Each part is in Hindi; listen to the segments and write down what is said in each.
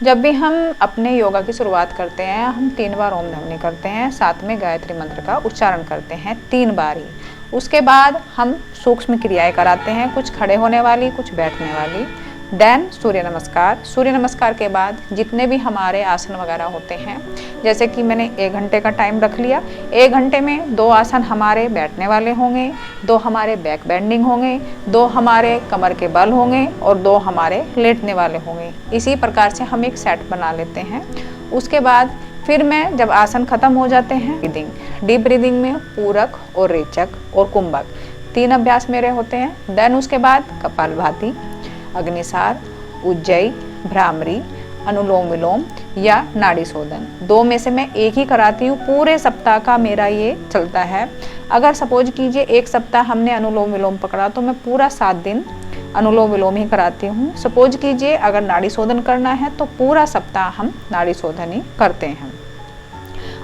जब भी हम अपने योगा की शुरुआत करते हैं, हम 3 बार ओम ध्वनि करते हैं, साथ में गायत्री मंत्र का उच्चारण करते हैं 3 बार ही। उसके बाद हम सूक्ष्म क्रियाएं कराते हैं, कुछ खड़े होने वाली, कुछ बैठने वाली। देन सूर्य नमस्कार। सूर्य नमस्कार के बाद जितने भी हमारे आसन वगैरह होते हैं, जैसे कि मैंने 1 घंटे का टाइम रख लिया। 1 घंटे में 2 आसन हमारे बैठने वाले होंगे, 2 हमारे बैक बेंडिंग होंगे, 2 हमारे कमर के बल होंगे और 2 हमारे लेटने वाले होंगे। इसी प्रकार से हम एक सेट बना लेते हैं। उसके बाद फिर मैं जब आसन खत्म हो जाते हैं, ब्रीदिंग, डीप ब्रीदिंग में पूरक और रेचक और कुंभक 3 अभ्यास मेरे होते हैं। देन उसके बाद कपालभाति, अग्निसार, उज्जयी, भ्रामरी, अनुलोम विलोम या नाड़ी शोधन। 2 में से मैं एक ही कराती हूँ। पूरे सप्ताह का मेरा ये चलता है। अगर सपोज कीजिए 1 सप्ताह हमने अनुलोम विलोम पकड़ा तो मैं पूरा 7 दिन अनुलोम विलोम ही कराती हूँ। सपोज कीजिए अगर नाड़ी शोधन करना है तो पूरा सप्ताह हम नाड़ी शोधन ही करते हैं।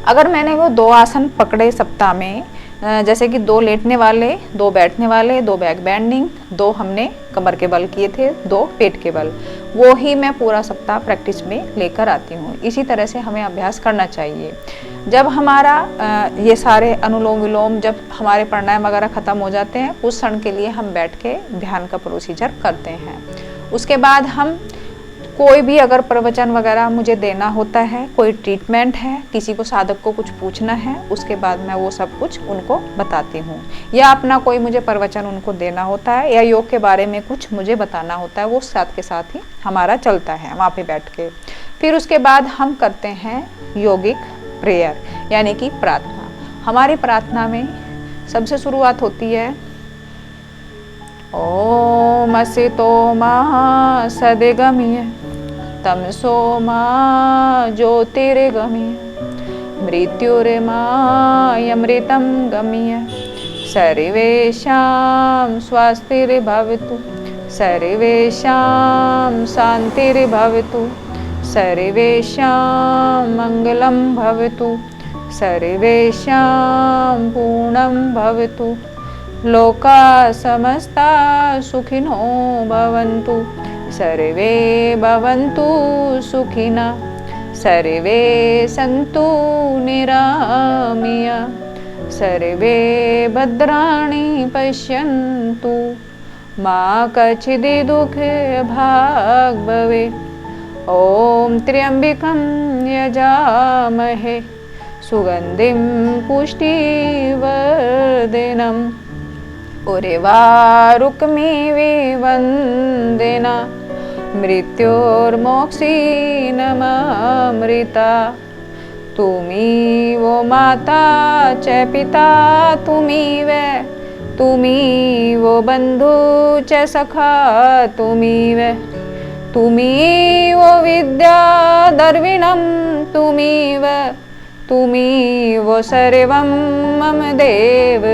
अगर मैंने वो 2 आसन पकड़े सप्ताह में, जैसे कि 2 लेटने वाले, 2 बैठने वाले, 2 बैक बेंडिंग, 2 हमने कमर के बल किए थे, 2 पेट के बल, वो ही मैं पूरा सप्ताह प्रैक्टिस में लेकर आती हूँ। इसी तरह से हमें अभ्यास करना चाहिए। जब हमारा ये सारे अनुलोम विलोम, जब हमारे प्राणायाम वगैरह खत्म हो जाते हैं, कुछ क्षण के लिए हम बैठ के ध्यान का प्रोसीजर करते हैं। उसके बाद हम कोई भी अगर प्रवचन वगैरह मुझे देना होता है, कोई ट्रीटमेंट है, किसी को साधक को कुछ पूछना है, उसके बाद मैं वो सब कुछ उनको बताती हूँ। या अपना कोई मुझे प्रवचन उनको देना होता है या योग के बारे में कुछ मुझे बताना होता है, वो साथ के साथ ही हमारा चलता है वहाँ पे बैठ के। फिर उसके बाद हम करते हैं यौगिक प्रेयर, यानी कि प्रार्थना। हमारी प्रार्थना में सबसे शुरुआत होती है ओम असितो मा सदिगमय तमसो मा ज्योतिर्गमय मृत्युर्मायमृतं गमय सर्वेषां स्वस्तिर्भवतु सर्वेषां शान्तिर्भवतु सर्वेषां मङ्गलं भवतु सर्वेषां पूर्णं भवतु लोका समस्ता सुखिनो भवन्तु सर्वे भवन्तु सुखिनः सर्वे सन्तु निरामया सर्वे भद्राणि पश्यन्तु मा कश्चित् दुःखभाग् भवेत्। ॐ त्र्यम्बकं यजामहे सुगन्धिं पुष्टिवर्धनम् उर्वारुकमिव मृत्योर्मोक्षीणमृता तुमीव माता च पिता तुमीव बन्धु च सखा तुमीव विद्या द्रविणं तुमीव सर्वं मम देव।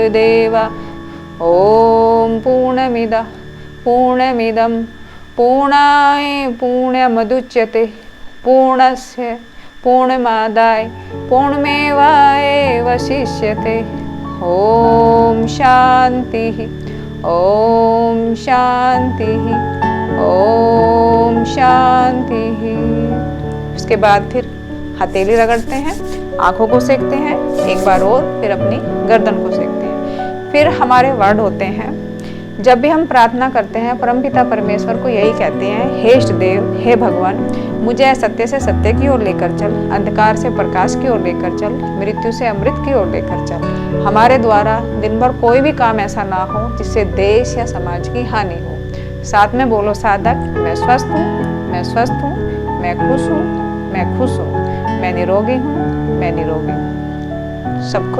ॐ पूर्णमिदं पूर्णाय पूर्णमुदच्यते पूर्णस्य पूर्णमादाय पूर्णमेवावशिष्यते। ॐ शान्तिः ॐ शान्तिः ॐ शान्तिः। उसके बाद फिर हथेली रगड़ते हैं, आंखों को सेकते हैं एक बार और, फिर अपनी गर्दन को सेकते हैं। फिर हमारे वर्ड होते हैं। जब भी हम प्रार्थना करते हैं, परमपिता परमेश्वर को यही कहते हैं, हे इष्ट देव, हे भगवान, मुझे सत्य से सत्य की ओर लेकर चल, अंधकार से प्रकाश की ओर लेकर चल, मृत्यु से अमृत की ओर लेकर चल। हमारे द्वारा दिन भर कोई भी काम ऐसा ना हो जिससे देश या समाज की हानि हो। साथ में बोलो साधक, मैं स्वस्थ हूँ, मैं स्वस्थ हूँ, मैं खुश हूँ, मैं खुश हूँ, मैं निरोगी हूँ, मैं निरोगी हूँ। सबको